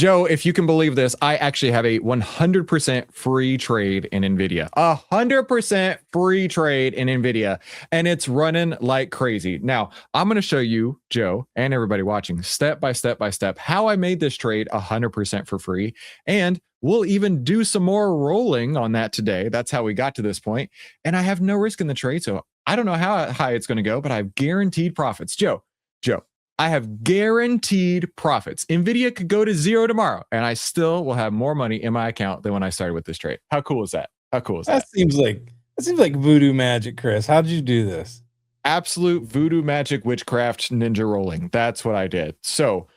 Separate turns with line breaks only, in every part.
Joe, if you can believe this, I actually have a 100% free trade in Nvidia. 100% free trade in Nvidia, and it's running like crazy. Now, I'm going to show you, Joe, and everybody watching, step by step by step, how I made this trade 100% for free. And we'll even do some more rolling on that today. That's how we got to this point. And I have no risk in the trade, so I don't know how high it's going to go, but I have guaranteed profits. Joe, I have guaranteed profits. Nvidia could go to zero tomorrow, and I still will have more money in my account than when I started with this trade. How cool is that? How cool is that?
That seems like voodoo magic, Chris. How did you do this?
Absolute voodoo magic witchcraft ninja rolling. That's what I did. So,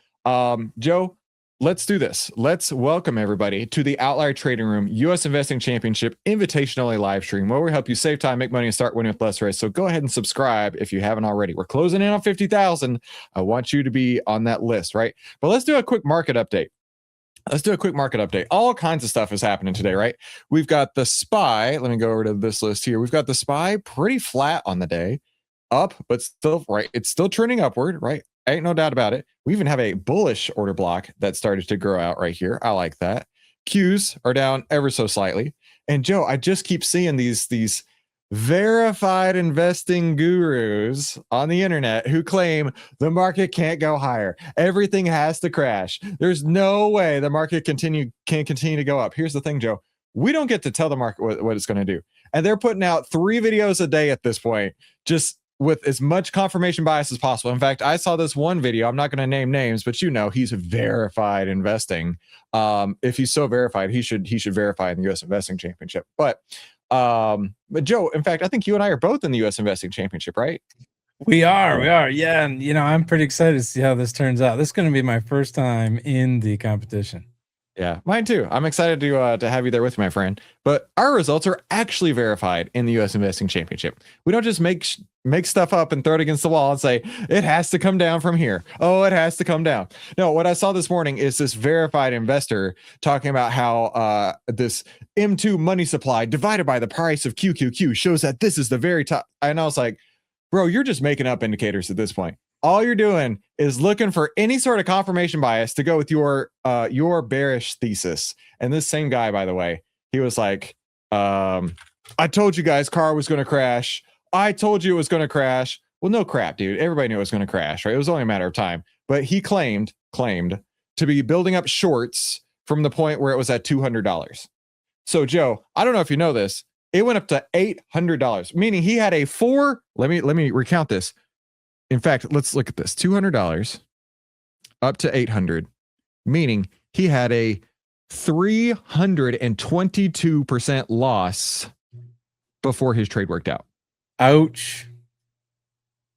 Joe, let's do this. Let's welcome everybody to the Outlier Trading Room US Investing Championship Invitation-only live stream, where we help you save time, make money, and start winning with less risk. So go ahead and subscribe if you haven't already. We're closing in on 50,000. I want you to be on that list, right? But let's do a quick market update. All kinds of stuff is happening today, right? We've got the SPY. Let me go over to this list here. We've got the SPY pretty flat on the day, up, but still, right? It's still trending upward, right? Ain't no doubt about it. We even have a bullish order block that started to grow out right here. I like that. Qs are down ever so slightly. And Joe, I just keep seeing these verified investing gurus on the internet who claim the market can't go higher. Everything has to crash. There's no way the market can continue to go up. Here's the thing, Joe. We don't get to tell the market what it's going to do. And they're putting out 3 videos a day at this point, just with as much confirmation bias as possible. In fact, I saw this one video. I'm not going to name names, but he's verified investing. If he's so verified, he should verify in the US Investing Championship. But Joe, in fact, I think you and I are both in the US Investing Championship, right?
We are. Yeah. And I'm pretty excited to see how this turns out. This is going to be my first time in the competition.
Yeah, mine too. I'm excited to have you there with me, my friend. But our results are actually verified in the US Investing Championship. We don't just make stuff up and throw it against the wall and say it has to come down from here. Oh, it has to come down. No, what I saw this morning is this verified investor talking about how this M2 money supply divided by the price of QQQ shows that this is the very top. And I was like, bro, you're just making up indicators at this point. All you're doing is looking for any sort of confirmation bias to go with your bearish thesis. And this same guy, by the way, he was like, I told you guys car was going to crash. I told you it was going to crash. Well, no crap, dude. Everybody knew it was going to crash, right? It was only a matter of time. But he claimed to be building up shorts from the point where it was at $200. So, Joe, I don't know if you know this. It went up to $800, meaning he had a let me recount this. In fact, let's look at this. $200 up to $800, meaning he had a 322% loss before his trade worked out.
Ouch.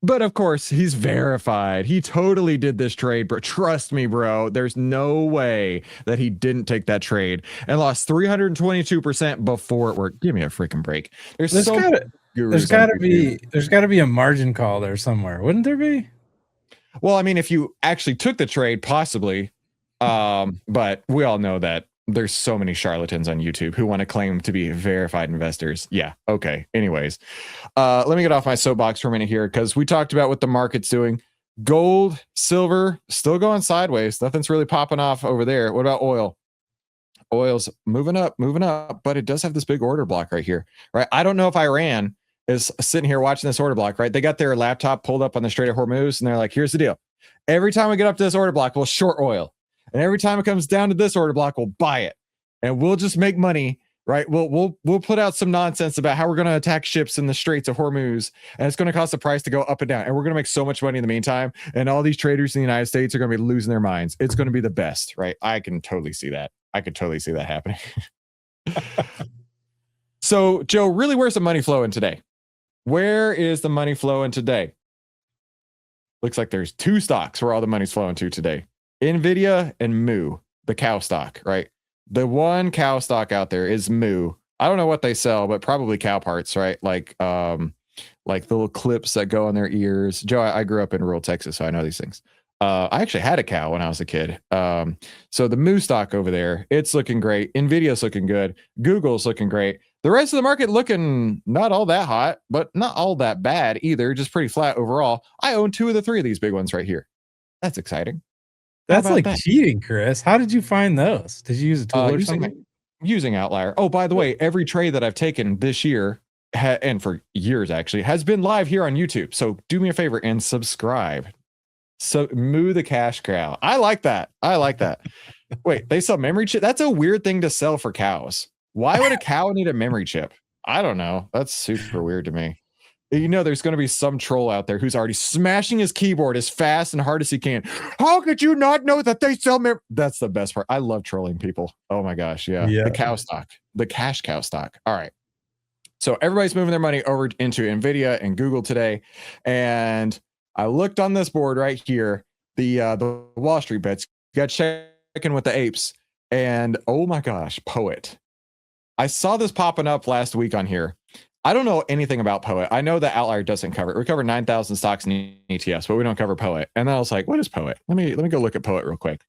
But of course, he's verified. He totally did this trade, but trust me, bro, there's no way that he didn't take that trade and lost 322% before it worked. Give me a freaking break. There's got to be a margin call there somewhere, wouldn't there be? Well, I mean, if you actually took the trade, possibly, but we all know that there's so many charlatans on YouTube who want to claim to be verified investors. Yeah. Okay. Anyways, let me get off my soapbox for a minute here, because we talked about what the market's doing. Gold, silver, still going sideways. Nothing's really popping off over there. What about oil? Oil's moving up, but it does have this big order block right here, right? I don't know if Iran is sitting here watching this order block, right? They got their laptop pulled up on the Strait of Hormuz, and they're like, here's the deal. Every time we get up to this order block, we'll short oil. And every time it comes down to this order block, we'll buy it. And we'll just make money, right? We'll put out some nonsense about how we're going to attack ships in the Straits of Hormuz, and it's going to cause the price to go up and down. And we're going to make so much money in the meantime. And all these traders in the United States are going to be losing their minds. It's going to be the best, right? I can totally see that. I could totally see that happening. So, Joe, really, where's the money flowing today? Where is the money flowing today? Looks like there's 2 stocks where all the money's flowing to today. Nvidia and Moo, the cow stock, right? The one cow stock out there is Moo. I don't know what they sell, but probably cow parts, right? Like little clips that go on their ears. Joe, I grew up in rural Texas, so I know these things. I actually had a cow when I was a kid. So the Moo stock over there, it's looking great. Nvidia's looking good. Google's looking great. The rest of the market looking not all that hot, but not all that bad either. Just pretty flat overall. I own 2 of the 3 of these big ones right here. That's exciting.
That's
about
like
that?
cheating, Chris. How did you find those? Did you use a tool or
Using
something?
using Outlier. Oh, by the way, every trade that I've taken this year and for years actually has been live here on YouTube. So do me a favor and subscribe. So moo the cash cow. I like that. I like that. Wait, they sell memory chip? That's a weird thing to sell for cows. Why would a cow need a memory chip? I don't know. That's super weird to me. You know, there's going to be some troll out there who's already smashing his keyboard as fast and hard as he can. How could you not know that they sell That's the best part. I love trolling people. Oh my gosh. Yeah.
Yeah.
The cow stock, the cash cow stock. All right. So everybody's moving their money over into Nvidia and Google today. And I looked on this board right here, the Wall Street bets, got checking with the apes. And oh my gosh, Poet. I saw this popping up last week on here. I don't know anything about Poet. I know that Outlier doesn't cover it. We cover 9,000 stocks in ETFs, but we don't cover Poet. And then I was like, what is Poet? Let me go look at Poet real quick.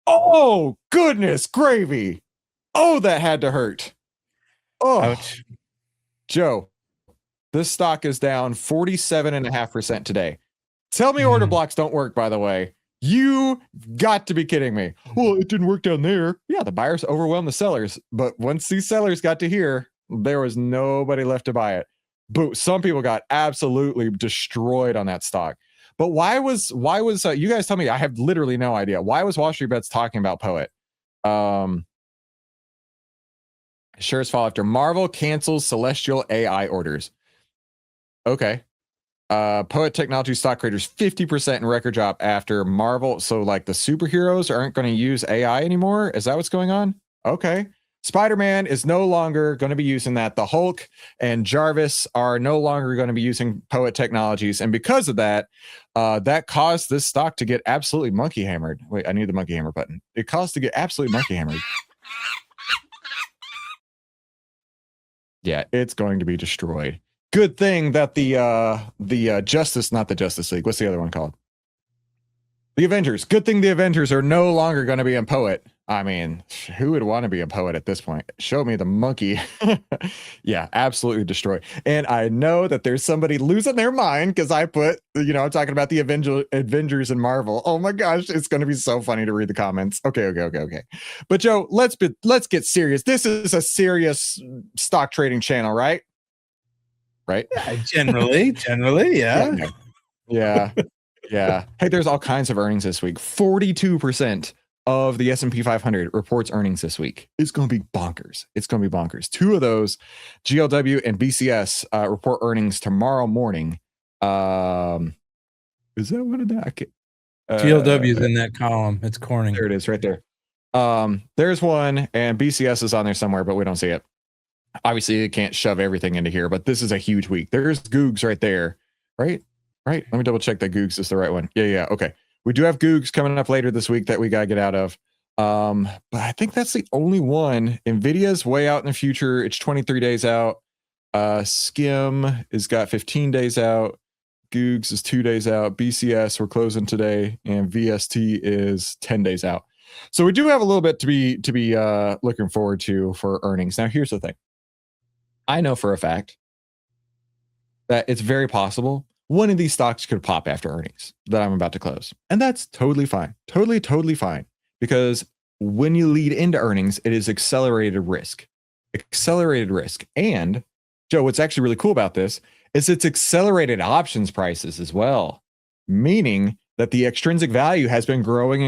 Oh, goodness gravy. Oh, that had to hurt. Oh,
Ouch.
Joe, this stock is down 47.5% today. Tell me order blocks don't work, by the way. You got to be kidding me. Well, it didn't work down there. Yeah, the buyers overwhelmed the sellers. But once these sellers got to here, there was nobody left to buy it. But some people got absolutely destroyed on that stock. But why was you guys tell me? I have literally no idea. Why was Wall Street Bets talking about Poet? Shares fall after Marvel cancels celestial AI orders. Okay. Poet Technology stock creators 50% in record drop after Marvel. So like the superheroes aren't going to use AI anymore. Is that what's going on? Okay. Spider-Man is no longer going to be using that. The Hulk and Jarvis are no longer going to be using Poet Technologies. And because of that, that caused this stock to get absolutely monkey hammered. Wait, I need the monkey hammer button. It caused to get absolutely monkey hammered. Yeah, it's going to be destroyed. Good thing that the Justice, not the Justice League. What's the other one called? The Avengers. Good thing the Avengers are no longer going to be in Poet. I mean, who would want to be a Poet at this point? Show me the monkey. Yeah, absolutely destroyed. And I know that there's somebody losing their mind because I put, I'm talking about the Avengers and Marvel. Oh my gosh, it's going to be so funny to read the comments. Okay. But Joe, let's get serious. This is a serious stock trading channel, right? Right?
Yeah, generally, yeah.
Yeah. Hey, there's all kinds of earnings this week. 42% of the S&P 500 reports earnings this week. It's going to be bonkers. Two of those, GLW and BCS, report earnings tomorrow morning. Is that one of that?
GLW is in that column. It's Corning.
There it is, right there. There's one, and BCS is on there somewhere, but we don't see it. Obviously, you can't shove everything into here, but this is a huge week. There's Googs right there, right? Let me double check that Googs is the right one. Yeah. Okay. We do have Googs coming up later this week that we got to get out of. But I think that's the only one. Nvidia's way out in the future. It's 23 days out. Skim has got 15 days out. Googs is 2 days out. BCS, we're closing today. And VST is 10 days out. So we do have a little bit to be looking forward to for earnings. Now, here's the thing. I know for a fact that it's very possible one of these stocks could pop after earnings that I'm about to close. And that's totally fine. Totally fine. Because when you lead into earnings, it is accelerated risk. And Joe, what's actually really cool about this is it's accelerated options prices as well, meaning that the extrinsic value has been growing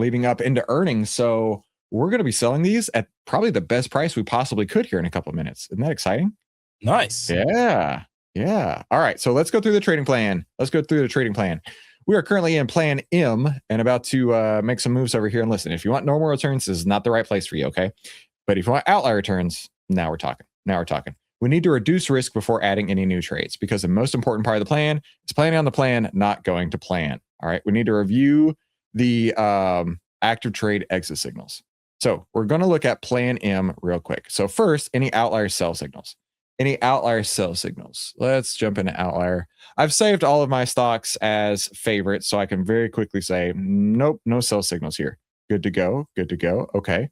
leading up into earnings. So we're going to be selling these at probably the best price we possibly could here in a couple of minutes. Isn't that exciting?
Nice.
Yeah. All right. So let's go through the trading plan. We are currently in plan M and about to make some moves over here. And listen, if you want normal returns, this is not the right place for you. Okay. But if you want outlier returns, now we're talking. We need to reduce risk before adding any new trades because the most important part of the plan is planning on the plan, not going to plan. All right. We need to review the active trade exit signals. So we're going to look at plan M real quick. So first, any outlier sell signals. Let's jump into outlier. I've saved all of my stocks as favorites, so I can very quickly say, nope, no sell signals here. Good to go. Okay.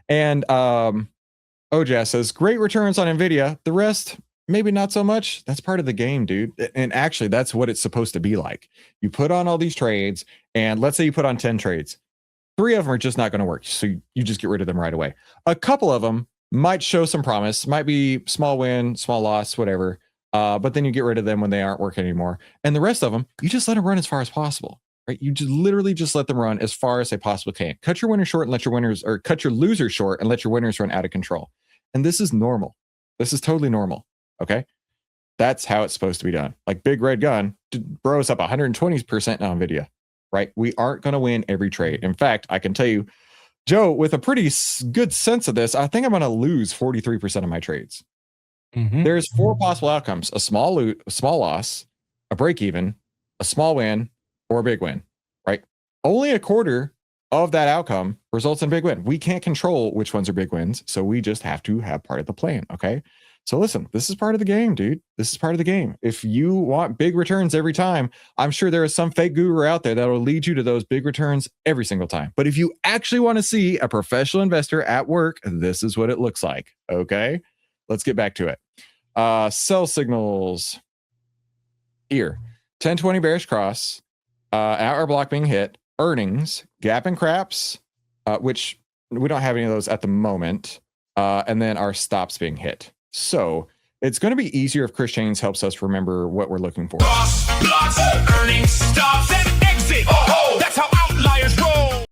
And OJ says, great returns on Nvidia. The rest, maybe not so much. That's part of the game, dude. And actually, that's what it's supposed to be like. You put on all these trades, and let's say you put on 10 trades. 3 of them are just not going to work. So you just get rid of them right away. A couple of them might show some promise, might be small win, small loss, whatever. But then you get rid of them when they aren't working anymore. And the rest of them, you just let them run as far as possible, right? You just literally just let them run as far as they possibly can. Cut your winners short and let your winners, or cut your losers short and let your winners run out of control. And this is normal. This is totally normal. Okay. That's how it's supposed to be done. Like Big Red Gun, bros up 120% on Nvidia, right? We aren't going to win every trade. In fact, I can tell you, Joe, with a pretty good sense of this, I think I'm going to lose 43% of my trades. There's 4 possible outcomes: a small loss, a break even, a small win, or a big win, right? Only a quarter of that outcome results in big win. We can't control which ones are big wins, so we just have to have part of the plan, okay? So listen, this is part of the game, dude. This is part of the game. If you want big returns every time, I'm sure there is some fake guru out there that will lead you to those big returns every single time. But if you actually want to see a professional investor at work, this is what it looks like, okay? Let's get back to it. Sell signals here. 1020 bearish cross, hour block being hit, earnings, gap and craps, which we don't have any of those at the moment, and then our stops being hit. So it's going to be easier if Chris Chains helps us remember what we're looking for.
Cross, blocks, earnings, stops, and exit. Oh, that's how outliers roll.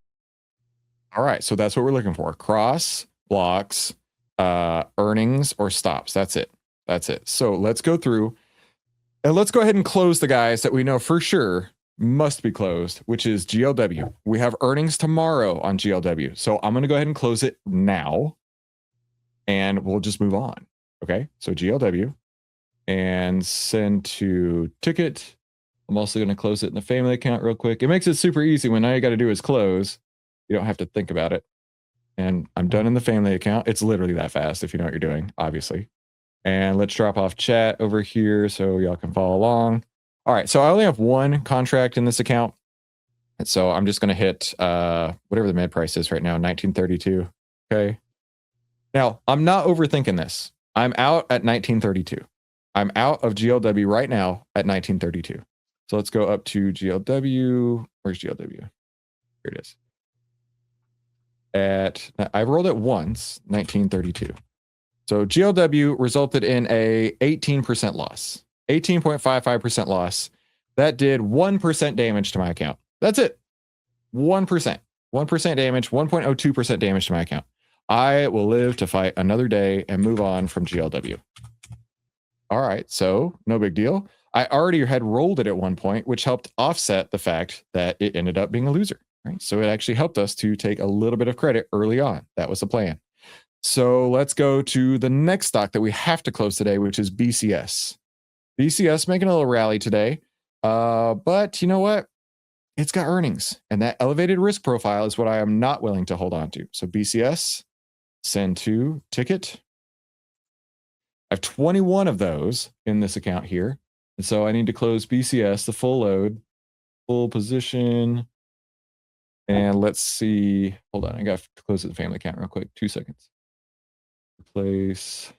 All right, so that's what we're looking for: cross, blocks, earnings, or stops. That's it. That's it. So let's go through and let's go ahead and close the guys that we know for sure must be closed, which is GLW. We have earnings tomorrow on GLW. So I'm going to go ahead and close it now and we'll just move on. Okay. So GLW and send to ticket. I'm also going to close it in the family account real quick. It makes it super easy when all you got to do is close. You don't have to think about it. And I'm done in the family account. It's literally that fast if you know what you're doing, obviously. And let's drop off chat over here so y'all can follow along. All right, so I only have 1 contract in this account. And so I'm just going to hit whatever the mid price is right now, 1932. Okay. Now, I'm not overthinking this. I'm out at 1932. I'm out of GLW right now at 1932. So let's go up to GLW. Where's GLW? Here it is. I rolled it once, 1932. So GLW resulted in a 18% loss, 18.55% loss. That did 1% damage to my account. That's it. 1%. 1% damage, 1.02% damage to my account. I will live to fight another day and move on from GLW. All right, so no big deal. I already had rolled it at one point, which helped offset the fact that it ended up being a loser. Right? So it actually helped us to take a little bit of credit early on. That was the plan. So let's go to the next stock that we have to close today, which is BCS. BCS making a little rally today. But you know what? It's got earnings, and that elevated risk profile is what I am not willing to hold on to. So BCS, send to ticket. I have 21 of those in this account here. And so I need to close BCS, the full load, full position. And let's see. Hold on. I got to close the family account real quick. 2 seconds. Replace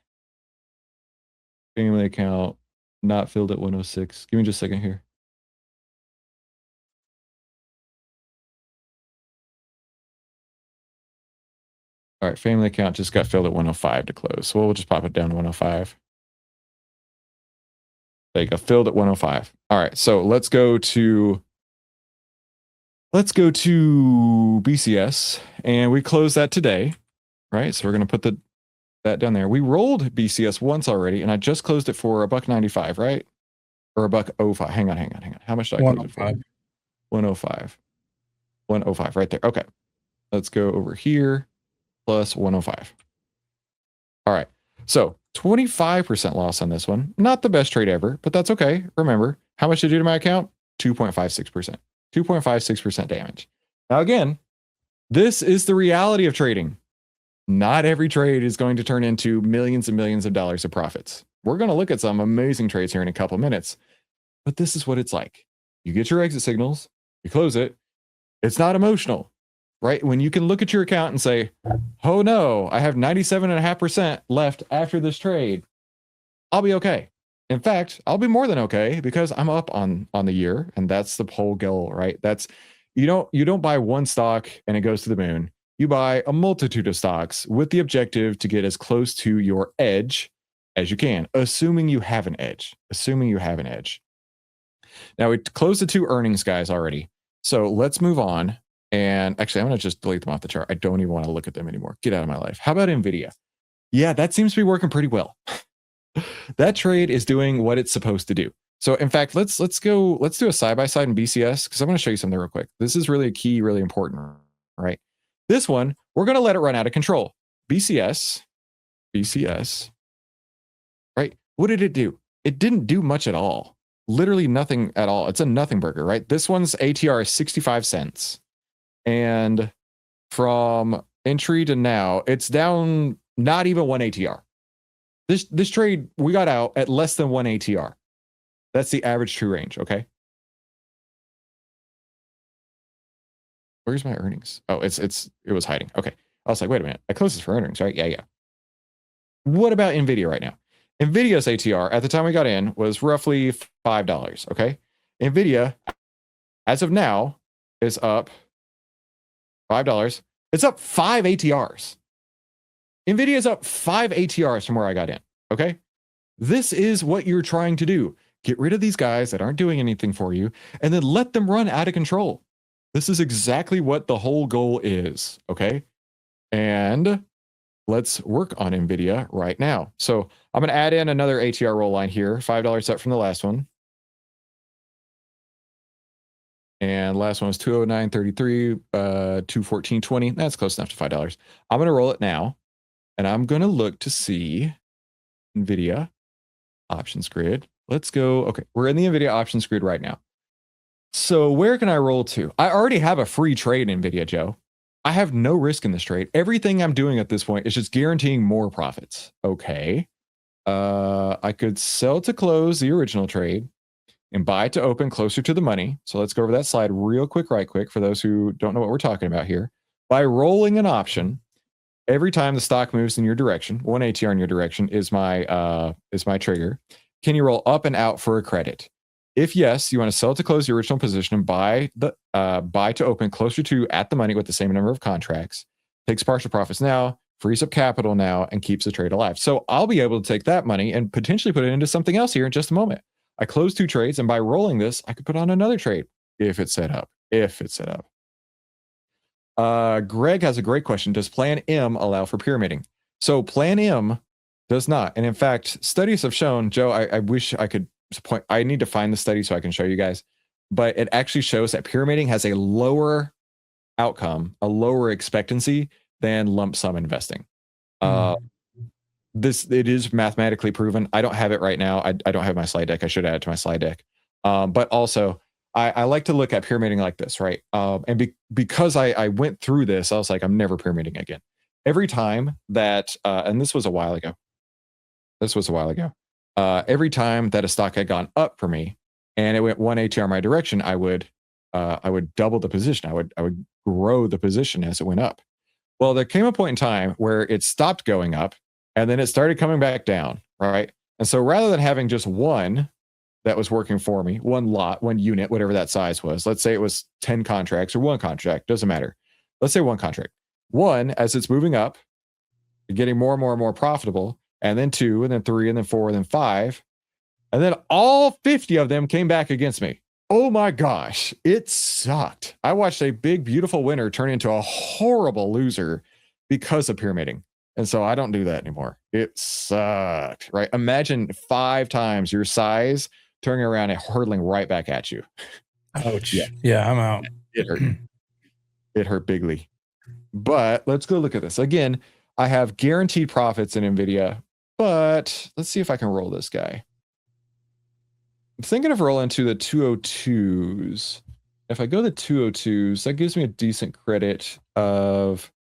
family account, not filled at 106. Give me just a second here. All right, family account just got filled at 105 to close. So we'll just pop it down to 105. There you go, filled at 105. All right, so let's go to BCS, and we close that today, right? So we're going to put that down there. We rolled BCS once already, and I just closed it for $1.95, right? Or $1.05. Hang on. How much did I close it for? 105. 105 right there. Okay. Let's go over here. Plus 105. All right. So 25% loss on this one. Not the best trade ever, but that's okay. Remember, how much did it do to my account? 2.56%. 2.56% damage. Now, again, this is the reality of trading. Not every trade is going to turn into millions and millions of dollars of profits. We're going to look at some amazing trades here in a couple of minutes, but this is what it's like. You get your exit signals, you close it. It's not emotional. Right? When you can look at your account and say, oh no, I have 97.5% left after this trade. I'll be okay. In fact, I'll be more than okay because I'm up on the year, and that's the whole goal, right? That's you don't buy one stock and it goes to the moon. You buy a multitude of stocks with the objective to get as close to your edge as you can, assuming you have an edge. Assuming you have an edge. Now we closed the 2 earnings guys already. So let's move on. And actually, I'm going to just delete them off the chart. I don't even want to look at them anymore. Get out of my life. How about Nvidia? Yeah, that seems to be working pretty well. That trade is doing what it's supposed to do. So in fact, let's do a side-by-side in BCS because I'm going to show you something real quick. This is really a key, really important, right? This one, we're going to let it run out of control. BCS, right? What did it do? It didn't do much at all. Literally nothing at all. It's a nothing burger, right? This one's ATR is 65 cents. And from entry to now, it's down not even 1 ATR. This trade, we got out at less than 1 ATR. That's the average true range, okay? Where's my earnings? Oh, it was hiding. Okay. I was like, wait a minute. I closed this for earnings, right? Yeah. What about Nvidia right now? Nvidia's ATR at the time we got in was roughly $5, okay? Nvidia, as of now, is up $5. It's up 5 ATRs. Nvidia is up 5 ATRs from where I got in, okay? This is what you're trying to do. Get rid of these guys that aren't doing anything for you, and then let them run out of control. This is exactly what the whole goal is, okay? And let's work on Nvidia right now. So I'm going to add in another ATR roll line here, $5 up from the last one. And last one was 209.33, 214.20. That's close enough to $5. I'm going to roll it now, and I'm going to look to see Nvidia options grid. Let's go. Okay, we're in the Nvidia options grid right now. So where can I roll to? I already have a free trade in Nvidia, Joe. I have no risk in this trade. Everything I'm doing at this point is just guaranteeing more profits. Okay. I could sell to close the original trade and buy to open closer to the money. So let's go over that slide real quick, right quick, for those who don't know what we're talking about here. By rolling an option, every time the stock moves in your direction, 1 ATR in your direction is my trigger. Can you roll up and out for a credit? If yes, you want to sell to close the original position and buy to open closer to at the money with the same number of contracts. Takes partial profits now, frees up capital now, and keeps the trade alive. So I'll be able to take that money and potentially put it into something else here in just a moment. I closed 2 trades, and by rolling this, I could put on another trade if it's set up. Greg has a great question. Does Plan M allow for pyramiding? So Plan M does not. And in fact, studies have shown, Joe, I wish I could point. I need to find the study so I can show you guys. But it actually shows that pyramiding has a lower outcome, a lower expectancy than lump sum investing. It is mathematically proven. I don't have it right now. I don't have my slide deck. I should add it to my slide deck. But also, I like to look at pyramiding like this, right? And because I went through this, I was like, I'm never pyramiding again. Every time that, and this was a while ago. Every time that a stock had gone up for me, and it went 1 ATR my direction, I would double the position. I would grow the position as it went up. Well, there came a point in time where it stopped going up, and then it started coming back down, right? And so rather than having just one that was working for me, one lot, one unit, whatever that size was, let's say it was 10 contracts or 1 contract, doesn't matter. Let's say 1 contract. 1, as it's moving up, getting more and more and more profitable, and then 2, and then 3, and then 4, and then 5. And then all 50 of them came back against me. Oh my gosh, it sucked. I watched a big, beautiful winner turn into a horrible loser because of pyramiding. And so I don't do that anymore. It sucked, right? Imagine 5 times your size turning around and hurtling right back at you.
Ouch. Yeah, I'm out.
It hurt. It hurt bigly. But let's go look at this. Again, I have guaranteed profits in Nvidia, but let's see if I can roll this guy. I'm thinking of rolling to the 202s. If I go to the 202s, that gives me a decent credit of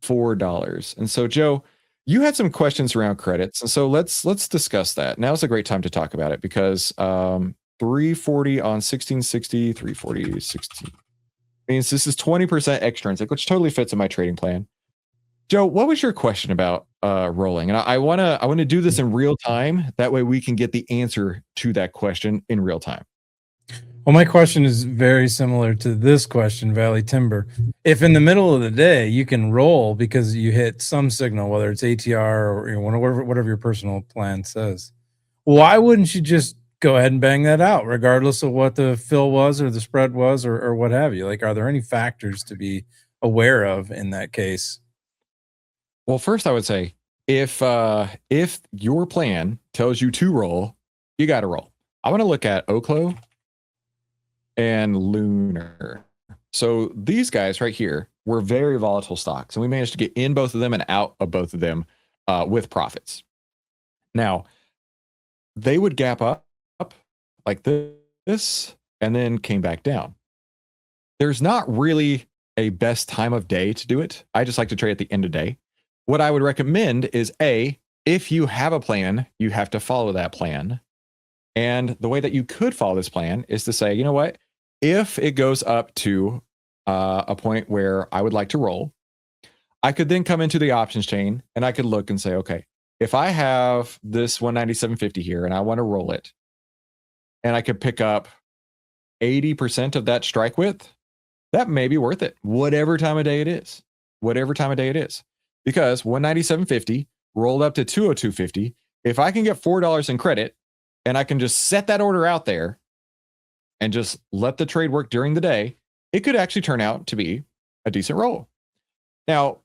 $4. And so, Joe, you had some questions around credits, and so let's discuss that. Now's a great time to talk about it because 340 on 1660, 340, 16 means this is 20% extrinsic, which totally fits in my trading plan. Joe, what was your question about rolling, and I want to do this in real time. That way we can get the answer to that question in real time.
Well, my question is very similar to this question, Valley Timber. If in the middle of the day you can roll because you hit some signal, whether it's ATR or whatever your personal plan says, why wouldn't you just go ahead and bang that out, regardless of what the fill was or the spread was or what have you? Like, are there any factors to be aware of in that case?
Well, first I would say if your plan tells you to roll, you got to roll. I want to look at Oklo and Lunar. So these guys right here were very volatile stocks, and we managed to get in both of them and out of both of them with profits. Now, they would gap up like this and then came back down. There's not really a best time of day to do it. I just like to trade at the end of day. What I would recommend is if you have a plan, you have to follow that plan. And the way that you could follow this plan is to say, you know what? If it goes up to a point where I would like to roll, I could then come into the options chain and I could look and say, okay, if I have this 197.50 here and I want to roll it, and I could pick up 80% of that strike width, that may be worth it, whatever time of day it is. Because 197.50 rolled up to 202.50. If I can get $4 in credit and I can just set that order out there and just let the trade work during the day, it could actually turn out to be a decent roll. Now,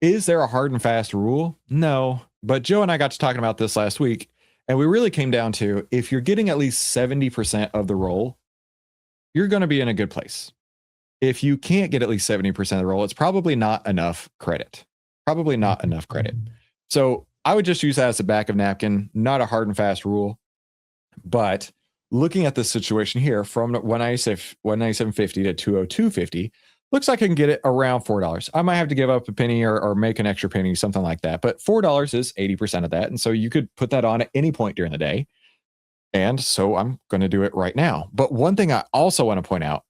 is there a hard and fast rule? No, but Joe and I got to talking about this last week, and we really came down to, if you're getting at least 70% of the roll, you're going to be in a good place. If you can't get at least 70% of the roll, it's probably not enough credit. So I would just use that as a back of napkin, not a hard and fast rule. But looking at this situation here, from 197.50 to 202.50, looks like I can get it around $4. I might have to give up a penny or make an extra penny, something like that. But $4 is 80% of that. And so you could put that on at any point during the day. And so I'm going to do it right now. But one thing I also want to point out,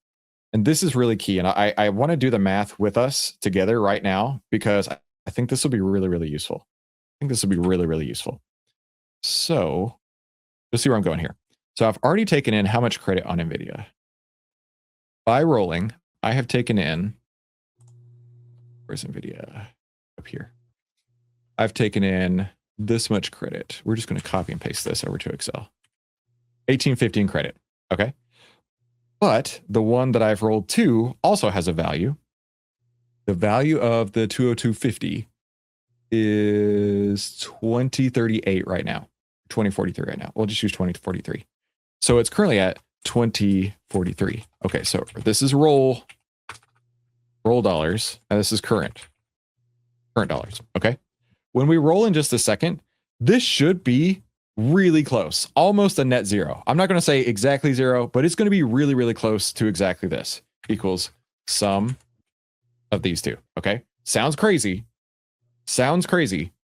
and this is really key, and I want to do the math with us together right now, because I think this will be really, really useful. So let's see where I'm going here. So I've already taken in how much credit on Nvidia. By rolling, I have taken in, where's Nvidia? Up here. I've taken in this much credit. We're just going to copy and paste this over to Excel. 1815 credit. Okay. But the one that I've rolled to also has a value. The value of the 202.50 is 2038 right now. 2043 right now. We'll just use 2043. So it's currently at 2043. Okay, so this is roll dollars, and this is current dollars. Okay. When we roll in just a second, this should be really close, almost a net zero. I'm not going to say exactly zero, but it's going to be really, really close to exactly this. Equals sum of these two. Okay. Sounds crazy,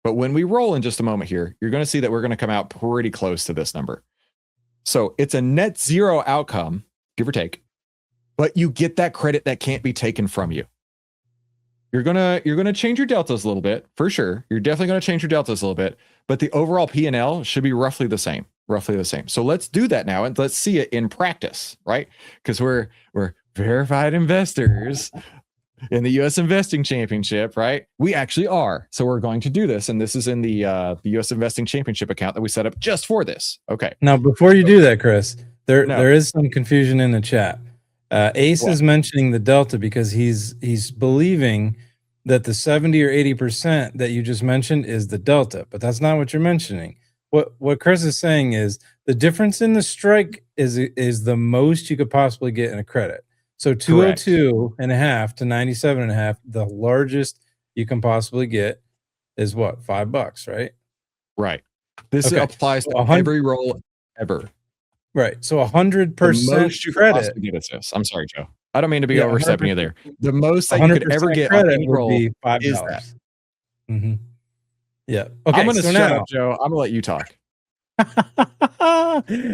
but when we roll in just a moment here, you're going to see that we're going to come out pretty close to this number. So it's a net zero outcome, give or take, but you get that credit that can't be taken from you. You're gonna change your deltas a little bit, for sure. You're definitely gonna change your deltas a little bit, but the overall P&L should be roughly the same. So let's do that now, and let's see it in practice, right? Because we're verified investors in the U.S. Investing Championship, right? We actually are. So we're going to do this, and this is in the U.S. Investing Championship account that we set up just for this. Okay.
Now, before you do that, Chris, there is some confusion in the chat. Ace is mentioning the delta because he's believing that the 70 or 80% that you just mentioned is the delta, but that's not what you're mentioning. What Chris is saying is the difference in the strike is the most you could possibly get in a credit. So 202.5 to 97.5, the largest you can possibly get is what, $5, right?
Right. This applies to every roll ever.
Right. So 100% credit.
I'm sorry, Joe. I don't mean to be overstepping you there. The most that you could ever get on any roll is that.
Mm-hmm. Yeah. Okay.
I'm going to shut up, Joe. I'm going to let you talk.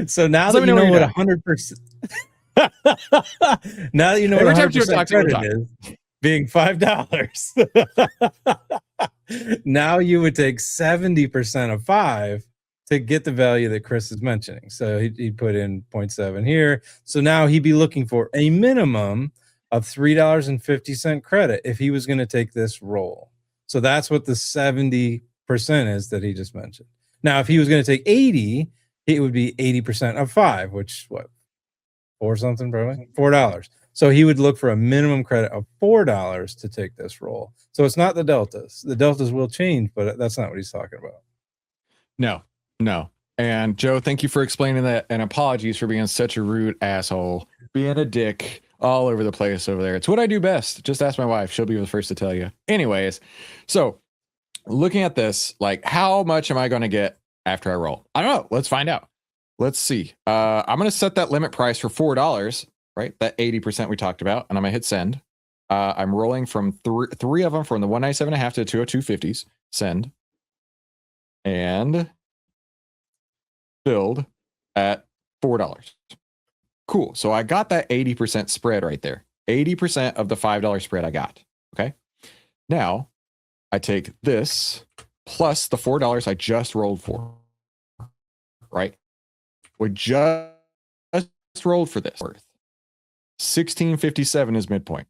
So now that you know what 100%. Now that you know what 100% credit is, being $5. Now you would take 70% of 5 to get the value that Chris is mentioning. So he'd put in 0.7 here. So now he'd be looking for a minimum of $3.50 credit if he was going to take this roll. So that's what the 70% is that he just mentioned. Now, if he was going to take 80, it would be 80% of 5, which what? 4 something, probably $4. So he would look for a minimum credit of $4 to take this roll. So it's not the deltas. The deltas will change, but that's not what he's talking about.
No. And Joe, thank you for explaining that, and apologies for being such a rude asshole, being a dick all over the place over there. It's what I do best. Just ask my wife. She'll be the first to tell you. Anyways, so looking at this, like, how much am I going to get after I roll? I don't know. Let's find out. Let's see. I'm going to set that limit price for $4, right? That 80% we talked about, and I'm going to hit send. I'm rolling from three of them, from the 197.5 to the 202.50s. Send. And build at $4. Cool. So I got that 80% spread right there. 80% of the $5 spread I got. Okay. Now I take this plus the $4 I just rolled for. Right? We just rolled for this. 1657 is midpoint.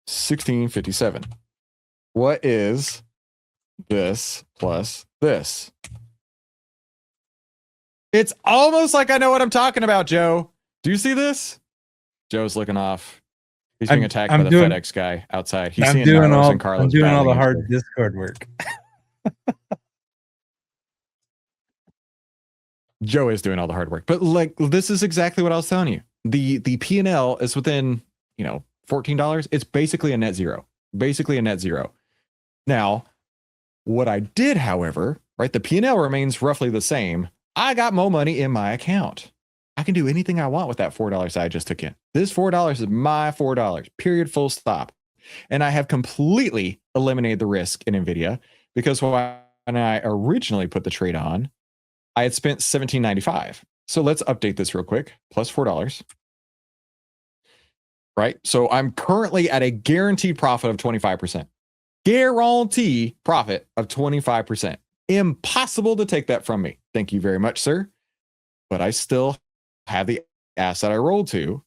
1657. What is this plus this? It's almost like I know what I'm talking about, Joe. Do you see this? Joe's looking off. He's being attacked by the FedEx guy outside. He's seeing Carlos and Carlos.
I'm doing all the hard Discord work.
Joe is doing all the hard work, but like, this is exactly what I was telling you. The P&L is within, $14. It's basically a net zero. Now, what I did, however, right, the P&L remains roughly the same. I got more money in my account. I can do anything I want with that $4 I just took in. This $4 is my $4, period, full stop. And I have completely eliminated the risk in Nvidia, because when I originally put the trade on, I had spent $17.95. So let's update this real quick. Plus $4. Right? So I'm currently at a guaranteed profit of 25%. Guarantee profit of 25%. Impossible to take that from me. Thank you very much, sir. But I still have the asset I rolled to,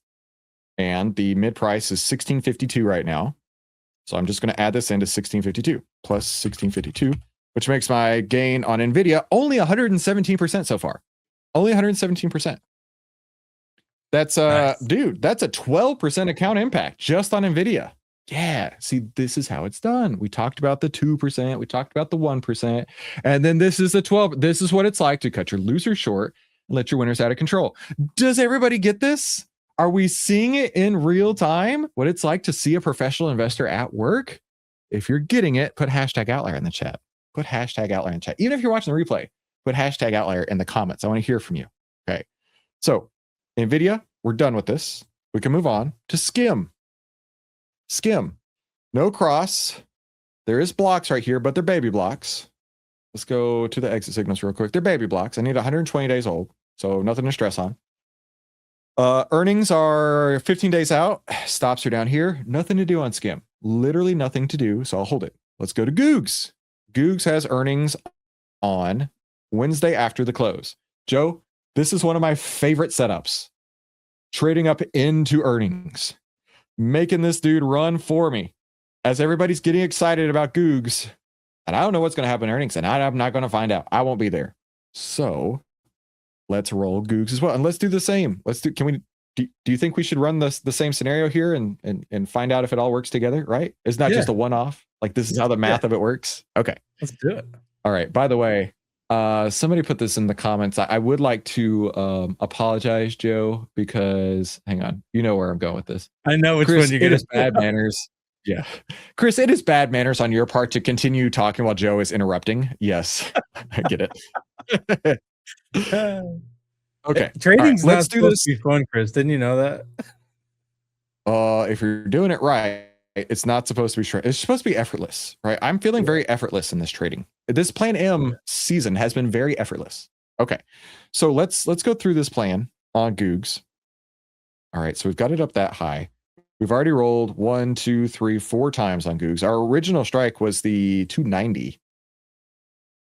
and the mid price is 1652 right now. So I'm just going to add this into 1652 plus 1652, which makes my gain on Nvidia only 117% so far. Only 117%. That's nice. Dude, that's a 12% account impact just on Nvidia. Yeah, see, this is how it's done. We talked about the 2%, we talked about the 1%, and then this is the 12. This is what it's like to cut your losers short and let your winners out of control. Does everybody get this? Are we seeing it in real time? What it's like to see a professional investor at work? If you're getting it, put hashtag outlier in the chat. Put hashtag outlier in the chat. Even if you're watching the replay, put hashtag outlier in the comments. I want to hear from you. Okay. So Nvidia, we're done with this. We can move on to skim. Skim. No cross. There is blocks right here, but they're baby blocks. Let's go to the exit signals real quick. They're baby blocks. I need 120 days old, so nothing to stress on. Earnings are 15 days out. Stops are down here. Nothing to do on skim. Literally nothing to do, so I'll hold it. Let's go to Googs. Googs has earnings on Wednesday after the close. Joe, this is one of my favorite setups. Trading up into earnings. Making this dude run for me as everybody's getting excited about Googs. And I don't know what's going to happen in earnings, and I'm not going to find out. I won't be there. So let's roll Googs as well. And let's do the same. Do you think we should run the same scenario here and find out if it all works together, right? It's not just a one-off. Like, this is how the math of it works. Okay.
Let's do it.
All right. By the way, somebody put this in the comments. I would like to apologize, Joe, because hang on, you know where I'm going with this.
I know which
Chris,
one you're
it is bad manners. Yeah, Chris, it is bad manners on your part to continue talking while Joe is interrupting. Yes, I get it. Okay,
trading's
right,
let's do this. To be fun, Chris. Didn't you know that?
If you're doing it right, it's not supposed to be short. It's supposed to be effortless, right? I'm feeling very effortless in this trading. This Plan M season has been very effortless. Okay, so let's go through this plan on Googs. All right, so we've got it up that high. We've already rolled 1, 2, 3, 4 times on Googs. Our original strike was the 290.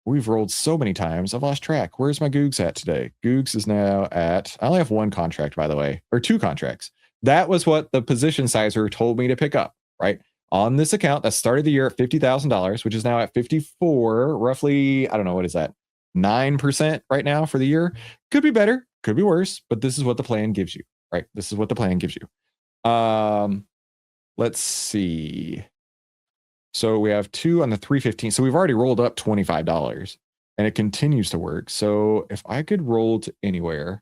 We've rolled so many times, I've lost track. Where's my Googs at today? Googs is now at, I only have 1 contract, by the way, or 2 contracts. That was what the position sizer told me to pick up, right? On this account that started the year at $50,000, which is now at 54, roughly, I don't know, what is that? 9% right now for the year. Could be better, could be worse, but this is what the plan gives you, right? This is what the plan gives you. Let's see. So we have 2 on the 315. So we've already rolled up $25 and it continues to work. So if I could roll to anywhere,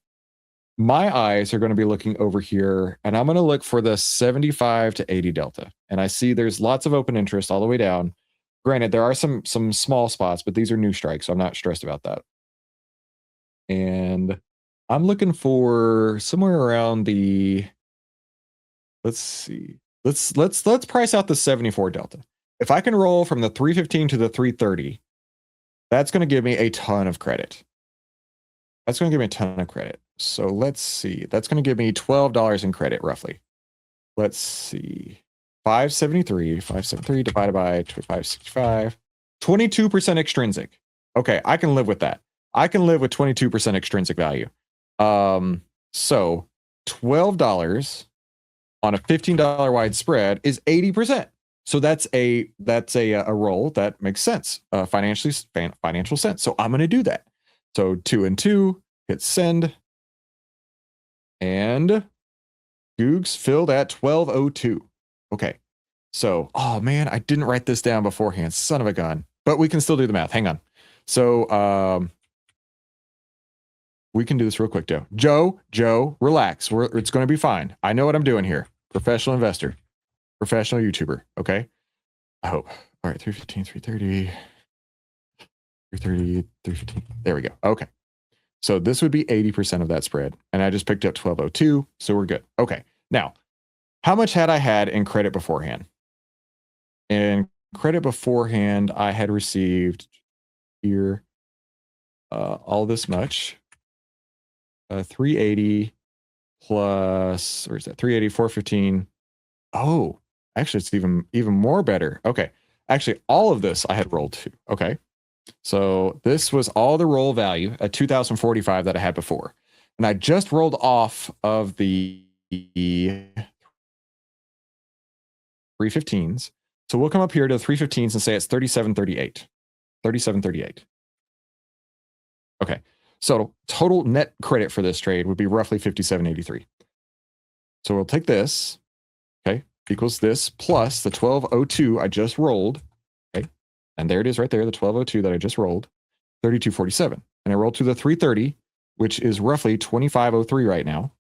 my eyes are going to be looking over here and I'm going to look for the 75 to 80 delta. And I see there's lots of open interest all the way down. Granted, there are some small spots, but these are new strikes, so I'm not stressed about that. And I'm looking for somewhere around the, let's see. Let's price out the 74 delta. If I can roll from the 315 to the 330, that's going to give me a ton of credit. That's going to give me a ton of credit. So let's see. That's going to give me $12 in credit, roughly. Let's see. 573 divided by 565. 22% extrinsic. Okay, I can live with that. I can live with 22% extrinsic value. So $12 on a $15 wide spread is 80%. So that's a roll that makes sense, financial sense. So I'm going to do that. So 2 and 2, hit send, and Googs filled at 1202. Okay. So, oh man, I didn't write this down beforehand. Son of a gun. But we can still do the math. Hang on. So we can do this real quick, Joe. Joe, relax. It's going to be fine. I know what I'm doing here. Professional investor. Professional YouTuber. Okay. I hope. All right. 315, 330, 330, 315. There we go. Okay. So this would be 80% of that spread. And I just picked up 1202. So we're good. Okay. Now, how much had I had in credit beforehand? In credit beforehand, I had received here all this much. 380 plus, where's that? 380, 415. Oh, actually, it's even more better. Okay. Actually, all of this I had rolled to. Okay. So this was all the roll value at 2045 that I had before. And I just rolled off of the 315s. So we'll come up here to the 315s and say it's 3738. 3738. Okay. So total net credit for this trade would be roughly 5783. So we'll take this. Okay. Equals this plus the 1202 I just rolled. Okay. And there it is right there, the 1202 that I just rolled. 3247. And I rolled to the 330, which is roughly 2503 right now.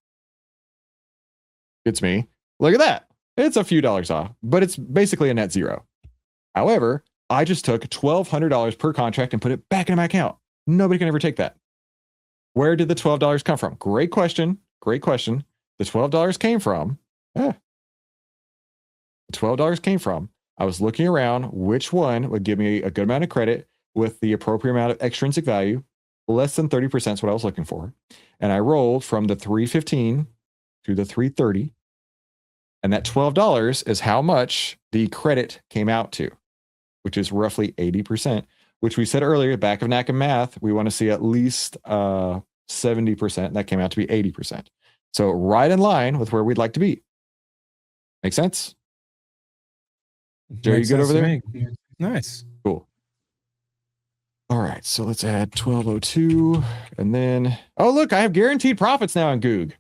It's me. Look at that. It's a few dollars off, but it's basically a net zero. However, I just took $1,200 per contract and put it back into my account. Nobody can ever take that. Where did the $12 come from? Great question. Great question. The $12 came from, the $12 came from, I was looking around which one would give me a good amount of credit with the appropriate amount of extrinsic value. Less than 30% is what I was looking for. And I rolled from the 315 to the 330. And that $12 is how much the credit came out to, which is roughly 80%, which we said earlier, back of NAC and math, we want to see at least 70%. That came out to be 80%. So right in line with where we'd like to be. Make sense? Joe, you good over there?
Nice.
Cool. All right, so let's add 1202. And then, oh, look, I have guaranteed profits now in Goog.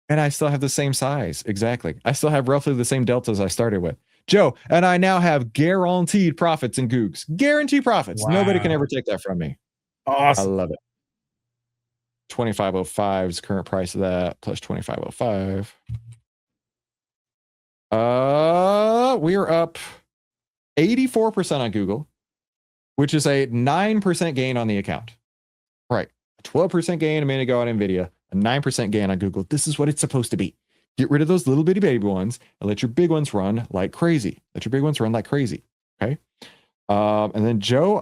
And I still have the same size. Exactly. I still have roughly the same deltas I started with. Joe, and I now have guaranteed profits in Googs. Guaranteed profits. Wow. Nobody can ever take that from me.
Awesome.
I love it. 2505 is the current price of that, plus 2505. We are up 84% on Google, which is a 9% gain on the account. Right. A 12% gain a minute ago on Nvidia, a 9% gain on Google. This is what it's supposed to be. Get rid of those little bitty baby ones and let your big ones run like crazy. Let your big ones run like crazy. Okay. And then Joe,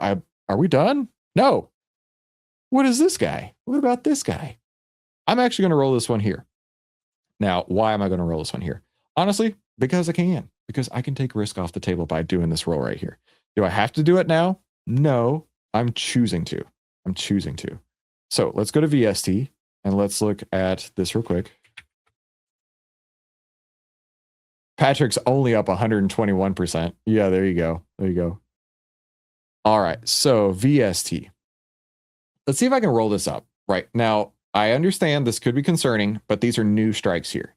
are we done? No. What is this guy? What about this guy? I'm actually going to roll this one here. Now, why am I going to roll this one here? Honestly, Because I can take risk off the table by doing this roll right here. Do I have to do it now? No, I'm choosing to. So let's go to VST and let's look at this real quick. Patrick's only up 121%. Yeah, there you go. All right, so VST. Let's see if I can roll this up. Right now, I understand this could be concerning, but these are new strikes here.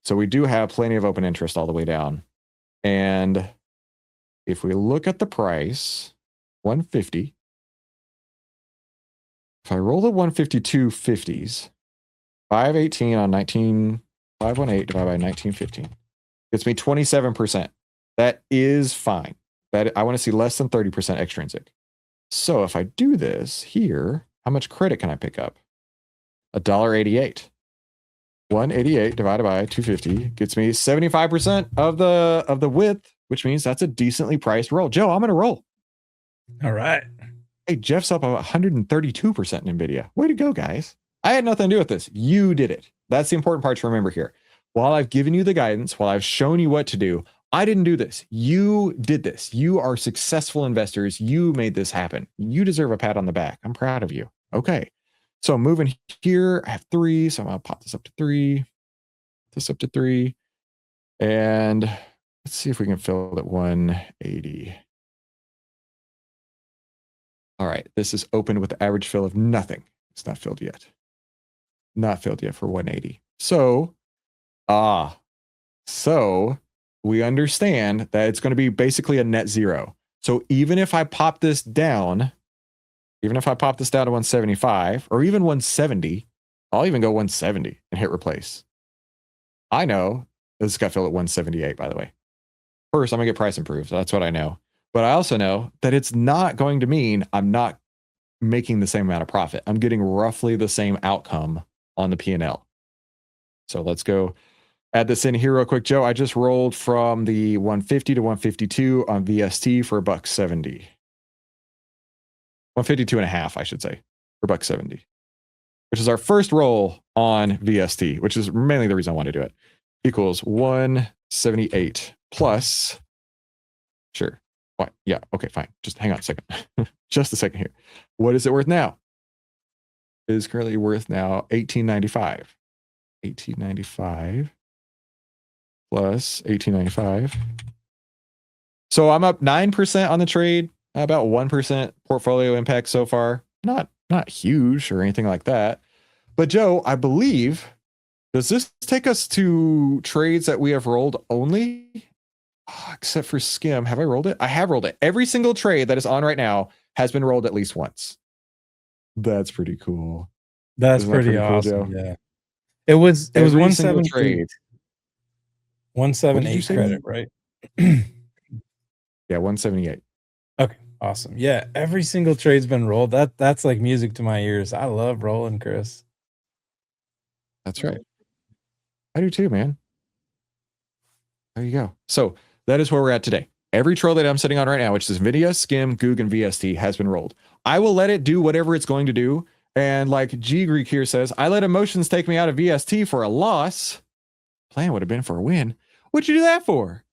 So we do have plenty of open interest all the way down. And if we look at the price, 150. If I roll the 152.50s, 518 on 518 divided by 1915 gets me 27%. That is fine. That I want to see less than 30% extrinsic. So if I do this here, how much credit can I pick up? $1.88. 188 divided by 250 gets me 75% of the width, which means that's a decently priced roll. Joe, I'm going to roll.
All right.
Hey, Jeff's up about 132% in Nvidia. Way to go, guys. I had nothing to do with this. You did it. That's the important part to remember here. While I've given you the guidance, while I've shown you what to do, I didn't do this. You did this. You are successful investors. You made this happen. You deserve a pat on the back. I'm proud of you. Okay. So moving here, I have 3. So I'm going to pop this up to 3. This up to 3. And let's see if we can fill it at 180. All right. This is opened with the average fill of nothing. It's not filled yet. Not filled yet for 180. So we understand that it's going to be basically a net zero. So even if I pop this down, to 175 or even 170, I'll even go 170 and hit replace. I know this got filled at 178, by the way. First, I'm going to get price improved. That's what I know. But I also know that it's not going to mean I'm not making the same amount of profit. I'm getting roughly the same outcome on the P&L. So let's go add this in here real quick, Joe. I just rolled from the 150 to 152 on VST for $1.70. 152.5, I should say, for $1.70, which is our first roll on VST, which is mainly the reason I want to do it. Equals 178 plus. Sure. What? Yeah. Okay, fine. Just hang on a second. Just a second here. What is it worth now? It is currently worth now $18.95. $18.95 plus $18.95. So I'm up 9% on the trade, about 1% portfolio impact so far. Not huge or anything like that. But Joe, I believe, does this take us to trades that we have rolled only? Except for Skim. Have I rolled it? I have rolled it. Every single trade that is on right now has been rolled at least once. That's pretty cool.
That's pretty awesome. Cool, yeah. It was 178. 178 credit, right?
Yeah, 178.
Okay, awesome. Yeah, every single trade's been rolled. That's like music to my ears. I love rolling, Chris.
That's right. I do too, man. There you go. So that is where we're at today. Every troll that I'm sitting on right now, which is Nvidia, Skim, Goog, and VST, has been rolled. I will let it do whatever it's going to do. And like G Greek here says, I let emotions take me out of VST for a loss. Plan would have been for a win. What'd you do that for?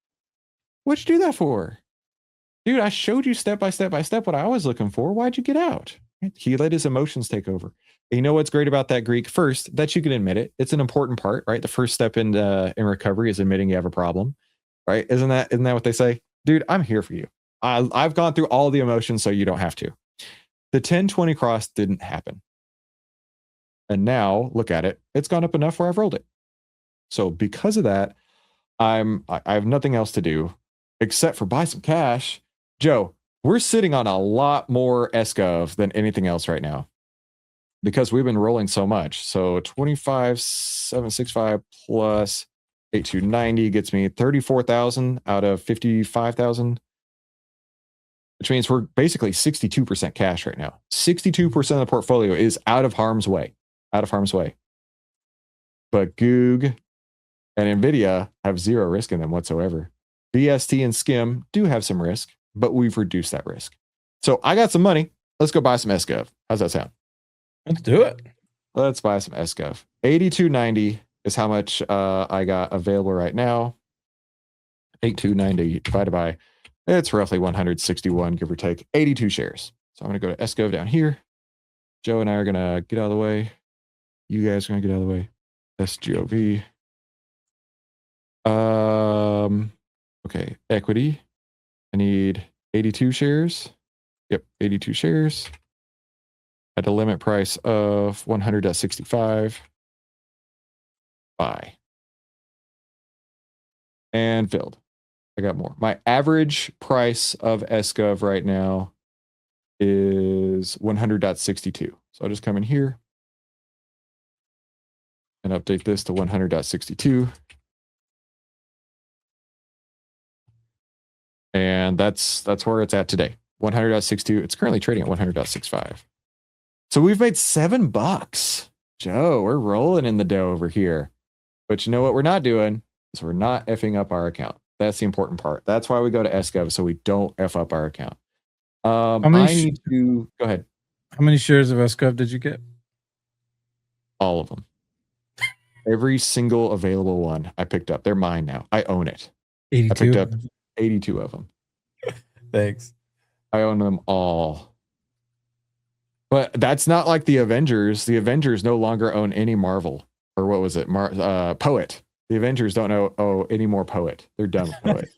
Dude, I showed you step by step what I was looking for. Why'd you get out? He let his emotions take over. And you know what's great about that, Greek? First, that you can admit it. It's an important part, right? The first step in recovery is admitting you have a problem, right? Isn't that what they say? Dude, I'm here for you. I've gone through all the emotions, so you don't have to. The 10-20 cross didn't happen. And now, look at it. It's gone up enough where I've rolled it. So because of that, I have nothing else to do except for buy some cash. Joe, we're sitting on a lot more SGov than anything else right now because we've been rolling so much. So 25,765 plus 8290 gets me 34,000 out of 55,000, which means we're basically 62% cash right now. 62% of the portfolio is out of harm's way. But Goog and Nvidia have zero risk in them whatsoever. VST and Skim do have some risk, but we've reduced that risk. So I got some money. Let's go buy some SGov. How's that sound?
Let's do it.
Let's buy some SGov. 8290 is how much I got available right now. 8290 divided by, it's roughly 161, give or take, 82 shares. So I'm going to go to SGov down here. Joe and I are going to get out of the way. You guys are going to get out of the way. SGOV. Okay, equity. I need 82 shares. Yep, 82 shares. At a limit price of 100.65. Buy. And filled. I got more. My average price of SGov right now is 100.62. So I'll just come in here and update this to 100.62. And that's where it's at today. 100.62. It's currently trading at 100.65. So we've made $7. Joe, we're rolling in the dough over here. But you know what we're not doing? Is we're not effing up our account. That's the important part. That's why we go to SGov, so we don't F up our account. I need to go ahead.
How many shares of SGov did you get?
All of them. Every single available one I picked up. They're mine now. I own it.
82?
I picked up 82 of them.
Thanks.
I own them all. But that's not like the Avengers. The Avengers no longer own any Marvel. Or what was it? Poet. The Avengers don't owe any more Poet. They're done with Poet.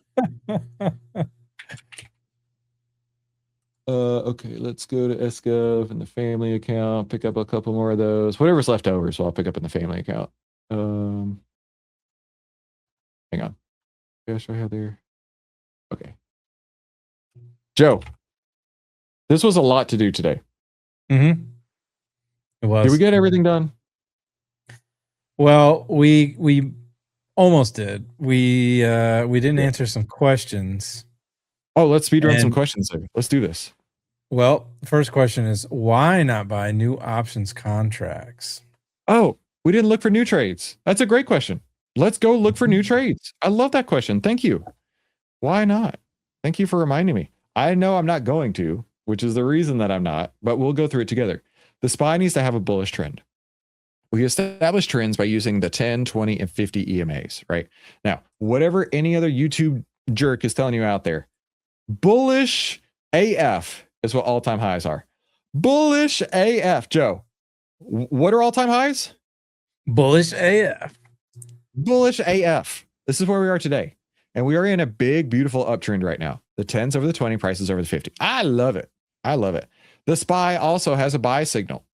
Okay, let's go to SGov and the family account. Pick up a couple more of those. Whatever's left over, so I'll pick up in the family account. Hang on. Gosh, I have there. Okay. Joe, this was a lot to do today.
Mm-hmm. It was.
Did we get everything done?
Well, we almost did. We didn't answer some questions.
Oh, let's speedrun some questions there. Let's do this.
Well, the first question is, why not buy new options contracts?
Oh, we didn't look for new trades. That's a great question. Let's go look for new trades. I love that question. Thank you. Why not? Thank you for reminding me. I know I'm not going to, which is the reason that I'm not, but we'll go through it together. The SPY needs to have a bullish trend. We establish trends by using the 10, 20, and 50 EMAs, right? Now, whatever any other YouTube jerk is telling you out there, bullish AF is what all-time highs are. Bullish AF. Joe, what are all-time highs?
Bullish AF.
Bullish AF. This is where we are today. And we are in a big, beautiful uptrend right now. The 10s over the 20, prices over the 50. I love it. I love it. The SPY also has a buy signal.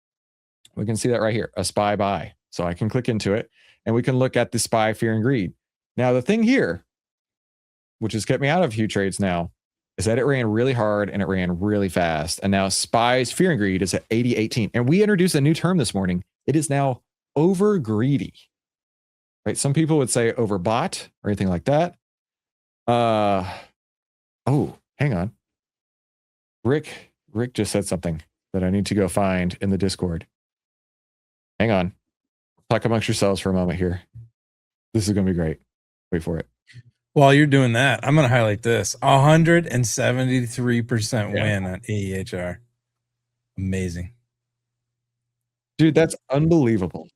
We can see that right here, a SPY buy. So I can click into it and we can look at the SPY fear and greed. Now, the thing here, which has kept me out of a few trades now, is that it ran really hard and it ran really fast. And now SPY's fear and greed is at 80-18. And we introduced a new term this morning. It is now over greedy. Right? Some people would say overbought or anything like that. Oh, hang on. Rick just said something that I need to go find in the Discord. Hang on. Talk amongst yourselves for a moment here. This is going to be great. Wait for it.
While you're doing that, I'm going to highlight this. 173% win on AEHR. Amazing.
Dude, that's unbelievable.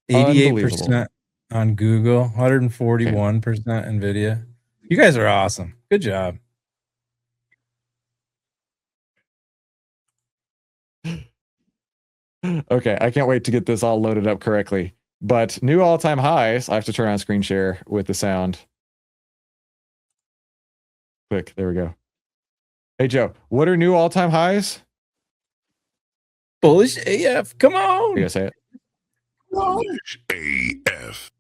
88% on Google, 141% NVIDIA. You guys are awesome. Good job.
Okay, I can't wait to get this all loaded up correctly. But new all-time highs. I have to turn on screen share with the sound. Click. There we go. Hey, Joe, what are new all-time highs?
Bullish AF. Come on.
You gotta say it.
Bullish AF.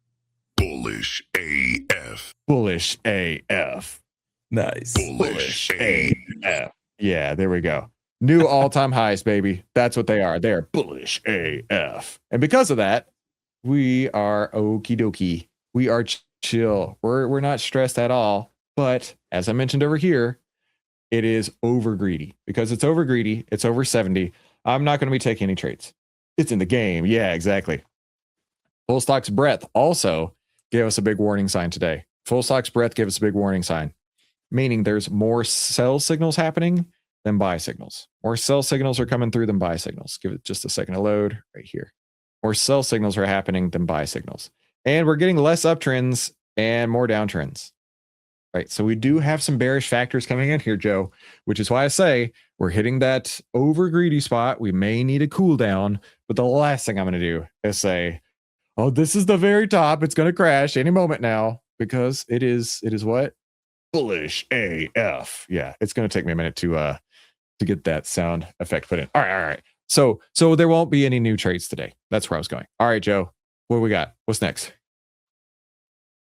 Bullish AF.
Bullish AF.
Nice.
Bullish AF.
Yeah, there we go. New all-time highs, baby. That's what they are. They are bullish AF. And because of that, we are okie dokie. We are chill. We're not stressed at all. But as I mentioned over here, it is over greedy. Because it's over greedy, it's over 70. I'm not going to be taking any trades. It's in the game. Yeah, exactly. Full Stock's Breadth also gave us a big warning sign today. Full Stock's Breadth gave us a big warning sign, meaning there's more sell signals happening than buy signals. More sell signals are coming through than buy signals. Give it just a second to load right here. More sell signals are happening than buy signals. And we're getting less uptrends and more downtrends. right? So we do have some bearish factors coming in here, Joe, which is why I say we're hitting that over greedy spot. We may need a cool down, but the last thing I'm going to do is say, oh, this is the very top. It's going to crash any moment now, because it is what? Bullish AF. Yeah, it's going to take me a minute to get that sound effect put in. All right. So there won't be any new trades today. That's where I was going. All right, Joe, what do we got? What's next?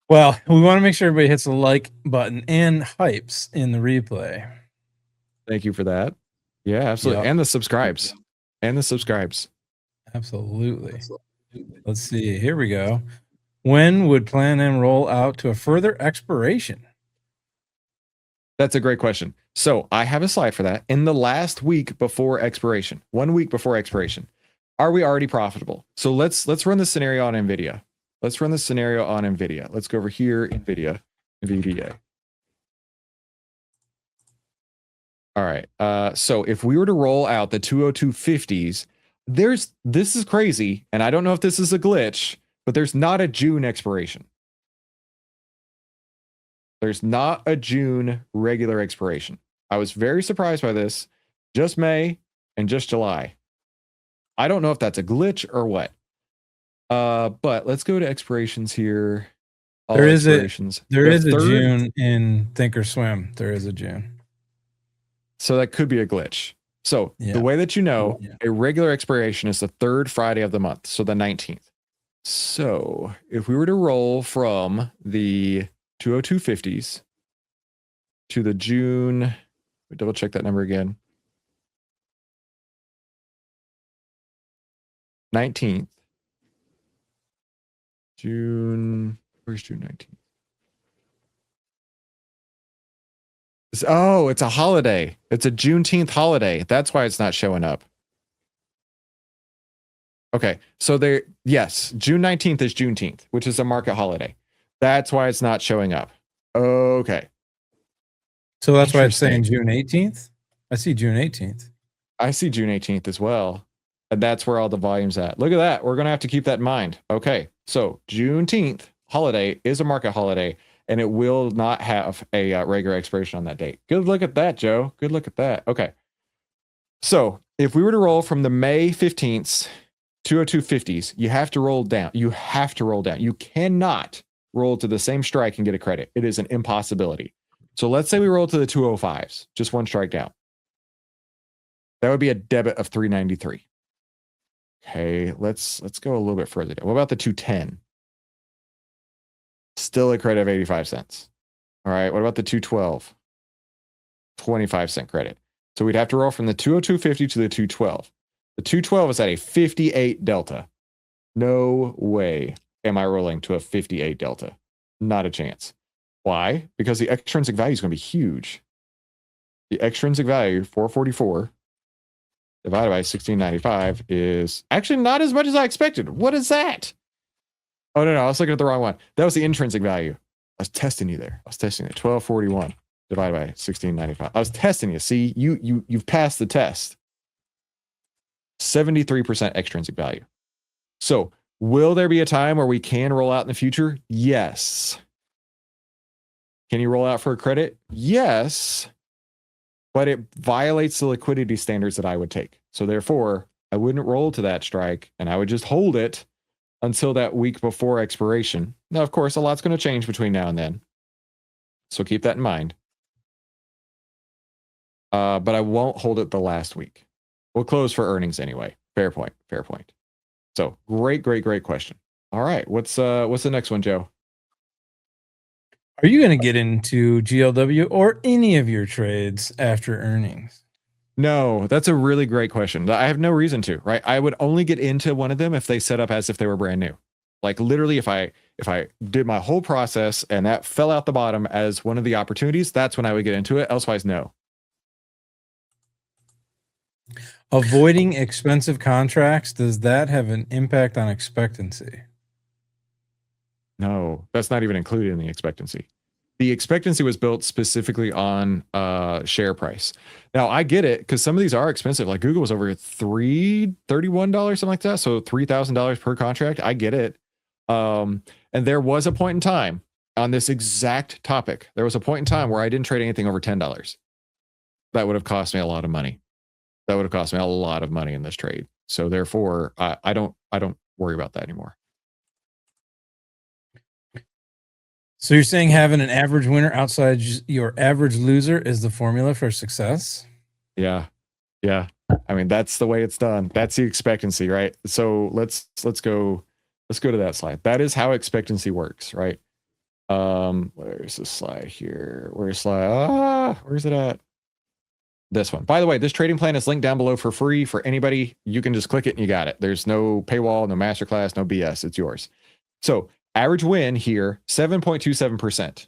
Well, we want to make sure everybody hits the like button and hypes in the replay.
Thank you for that. Yeah, absolutely.
Yep.
And the subscribes.
Absolutely. Let's see. Here we go. When would Plan M roll out to a further expiration?
That's a great question. So I have a slide for that. In the last week before expiration, 1 week before expiration, are we already profitable? So let's run the scenario on Nvidia. Let's go over here, NVDA. All right. So if we were to roll out the 20250s, this is crazy, and I don't know if this is a glitch, but there's not a June expiration. There's not a June regular expiration. I was very surprised by this. Just May and just July. I don't know if that's a glitch or what. But let's go to expirations here.
There is a June in Thinkorswim. There is a June.
So that could be a glitch. So the way that a regular expiration is the third Friday of the month. So the 19th. So if we were to roll from the 20250s to the June, double check that number again. 19th. Where's June 19th? Oh, it's a holiday. It's a Juneteenth holiday. That's why it's not showing up. Okay, so yes, June 19th is Juneteenth, which is a market holiday. That's why it's not showing up. Okay.
So that's why it's saying June 18th? I see June 18th.
I see June 18th as well. And that's where all the volume's at. Look at that. We're going to have to keep that in mind. Okay. So Juneteenth holiday is a market holiday, and it will not have a regular expiration on that date. Good look at that, Joe. Good look at that. Okay. So if we were to roll from the May 15th 20250s, you have to roll down. You cannot roll to the same strike and get a credit. It is an impossibility. So let's say we roll to the 205s, just one strike down. That would be a debit of 393. Okay, let's go a little bit further down. What about the 210? Still a credit of 85 cents. All right, what about the 212? 25-cent credit. So we'd have to roll from the 20250 to the 212. The 212 is at a 58 delta. No way am I rolling to a 58 delta. Not a chance. Why? Because the extrinsic value is going to be huge. The extrinsic value, 444, divided by 1695 is actually not as much as I expected. What is that? Oh, no, I was looking at the wrong one. That was the intrinsic value. I was testing you there. 1241 divided by 1695. I was testing you. See, you've passed the test. 73% extrinsic value. So will there be a time where we can roll out in the future? Yes. Can you roll out for a credit? Yes. But it violates the liquidity standards that I would take. So therefore, I wouldn't roll to that strike, and I would just hold it until that week before expiration. Now, of course, a lot's going to change between now and then. So keep that in mind. But I won't hold it the last week. We'll close for earnings anyway. Fair point. So great question. All right, what's the next one, Joe?
Are you going to get into GLW or any of your trades after earnings?
No, that's a really great question. I have no reason to, right? I would only get into one of them if they set up as if they were brand new. Like literally, if I did my whole process and that fell out the bottom as one of the opportunities, that's when I would get into it. Elsewise, no.
Avoiding expensive contracts, does that have an impact on expectancy?
No, that's not even included in the expectancy. The expectancy was built specifically on share price. Now, I get it because some of these are expensive. Like Google was over $31, something like that. So $3,000 per contract. I get it. And there was a point in time on this exact topic. There was a point in time where I didn't trade anything over $10. That would have cost me a lot of money. That would have cost me a lot of money in this trade. So therefore, I don't worry about that anymore.
So you're saying having an average winner outside your average loser is the formula for success?
Yeah. Yeah. I mean, that's the way it's done. That's the expectancy, right? So let's go to that slide. That is how expectancy works, right? Where's the slide here? Where's it at? This one. By the way, this trading plan is linked down below for free for anybody. You can just click it and you got it. There's no paywall, no masterclass, no BS. It's yours. So average win here, 7.27%.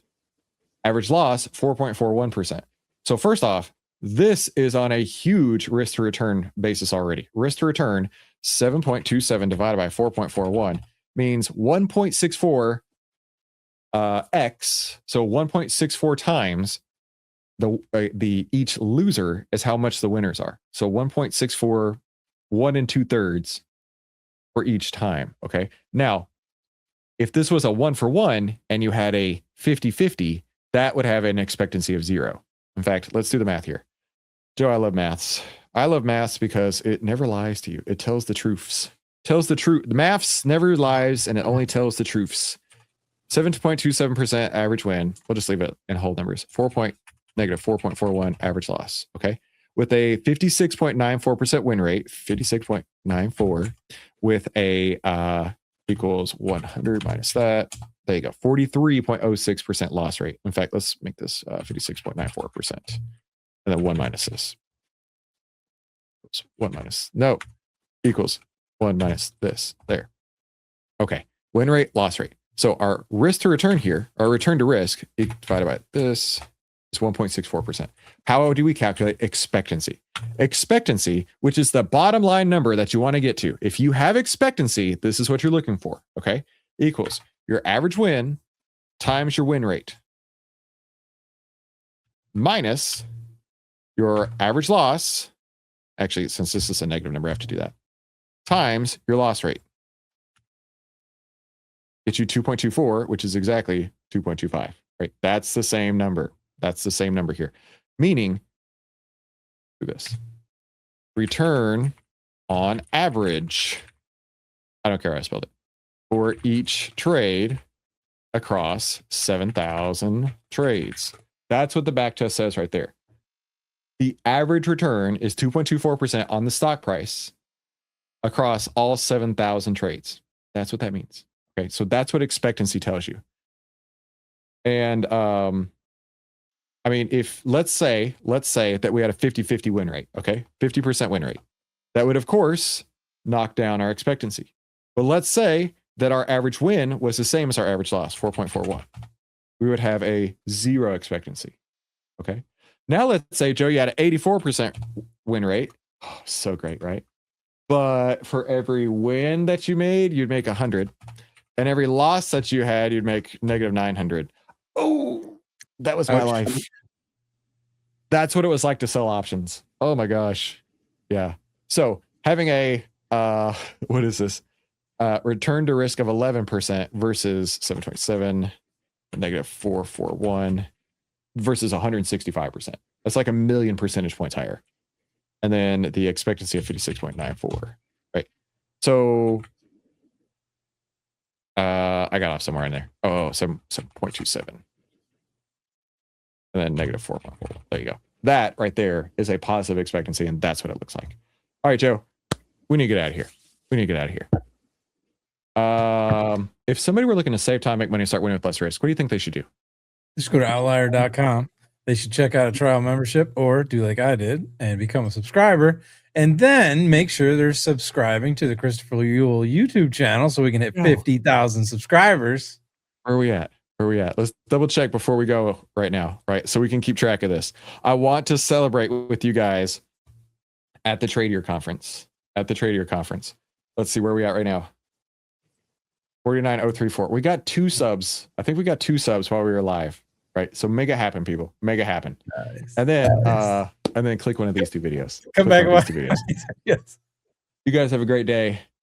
Average loss, 4.41%. So first off, this is on a huge risk to return basis already. Risk to return, 7.27 divided by 4.41 means 1.64 x. So 1.64 times the each loser is how much the winners are. So 1.64, 1 2/3 for each time. Okay. Now, if this was a 1-for-1 and you had a 50-50, that would have an expectancy of 0. In fact, let's do the math here. Joe, I love maths. I love maths because it never lies to you. It tells the truths. Tells the truth. The maths never lies, and it only tells the truths. 7.27% average win. We'll just leave it in whole numbers. Negative 4.41 average loss. Okay. With a 56.94% win rate, 56.94 with a equals 100 minus that. There you go. 43.06% loss rate. In fact, let's make this 56.94%. And then 1 minus this. Oops, 1 minus. No. Equals 1 minus this. There. Okay. Win rate, loss rate. So our risk to return here, our return to risk divided by this is 1.64%. How do we calculate expectancy? Expectancy, which is the bottom line number that you want to get to. If you have expectancy, this is what you're looking for. Okay. Equals your average win times your win rate minus your average loss. Actually, since this is a negative number, I have to do that. Times your loss rate. Get you 2.24, which is exactly 2.25, right? That's the same number. That's the same number here. Meaning, do this. Return on average. I don't care how I spelled it. For each trade across 7,000 trades. That's what the backtest says right there. The average return is 2.24% on the stock price across all 7,000 trades. That's what that means. Okay, so that's what expectancy tells you. And I mean, if let's say that we had a 50-50 win rate, okay, 50% win rate, that would of course knock down our expectancy. But let's say that our average win was the same as our average loss, 4.41. We would have a 0 expectancy. Okay. Now let's say, Joe, you had an 84% win rate. Oh, so great, right? But for every win that you made, you'd make 100. And every loss that you had, you'd make negative 900. Oh, that was my life. That's what it was like to sell options. Oh my gosh. Yeah. So having a, what is this? Return to risk of 11% versus 7.7, negative 441 versus 165%. That's like 1,000,000 percentage points higher. And then the expectancy of 56.94, right? So I got off somewhere in there. Oh, 7.27. And then negative 4.4. There you go. That right there is a positive expectancy, and that's what it looks like. All right, Joe, we need to get out of here. If somebody were looking to save time, make money, start winning with less risk, what do you think they should do?
Just go to outlier.com. They should check out a trial membership or do like I did and become a subscriber. And then make sure they're subscribing to the Christopher Ewell YouTube channel so we can hit 50,000 subscribers.
Where are we at? Let's double check before we go right now, right? So we can keep track of this. I want to celebrate with you guys at the Trade Conference. Let's see where we at right now. 49,034. We got 2 subs. I think we got 2 subs while we were live, right? So make it happen, people. Make it happen. Nice. And then click one of these 2 videos.
Come back and watch.
Yes. You guys have a great day.